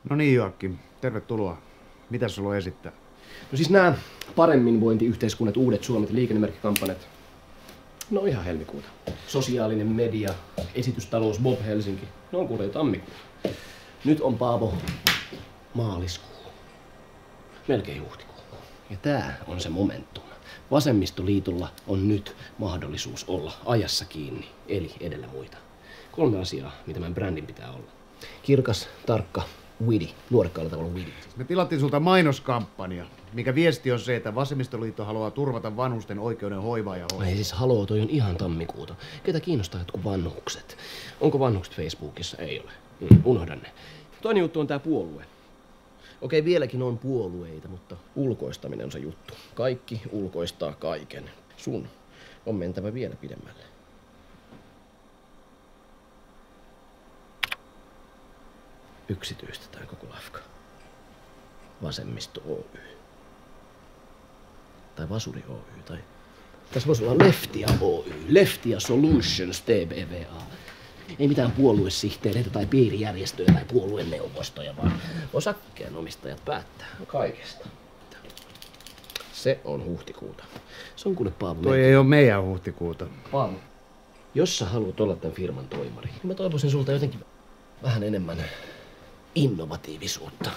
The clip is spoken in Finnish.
No niin Joakim, tervetuloa. Mitä sulla on esittää? No siis nämä paremminvointiyhteiskunnat, uudet Suomet, liikennemerkkikampanjat. No ihan helmikuuta. Sosiaalinen media, esitystalous Bob Helsinki. Ne on kuule jo tammikuuta. Nyt on Paavo maaliskuu. Melkein huhtikuu. Ja tää on se momentum. Vasemmistoliitolla on nyt mahdollisuus olla ajassa kiinni, eli edellä muita. 3 asiaa, mitä meidän brändin pitää olla. Kirkas, tarkka, witty. Nuorekkaalla tavalla witty. Me tilattiin sulta mainoskampanja, mikä viesti on se, että Vasemmistoliitto haluaa turvata vanhusten oikeuden hoivaa ja hoivaa. Ei siis haloo, toi on ihan tammikuuta. Ketä kiinnostaa jotkut vanhukset? Onko vanhukset Facebookissa? Ei ole. Unohda ne. Toinen juttu on tää puolue. Okei, vieläkin on puolueita, mutta ulkoistaminen on se juttu. Kaikki ulkoistaa kaiken. Sun on mentävä vielä pidemmälle. Yksityistetään koko lafka. Vasemmisto Oy. Tai Vasuri Oy. Tai tässä voisi olla Leftia Oy. Leftia Solutions TBVA. Ei mitään puoluesihteereitä tai piirijärjestöjä tai puolueneuvostoja, vaan osakkeenomistajat päättää kaikesta. Se on huhtikuuta. Se on kuule Paavo. Toi ei ole meidän huhtikuuta. Paavo, jos sä haluat olla tämän firman toimari, niin mä toivoisin sulta jotenkin vähän enemmän innovatiivisuutta.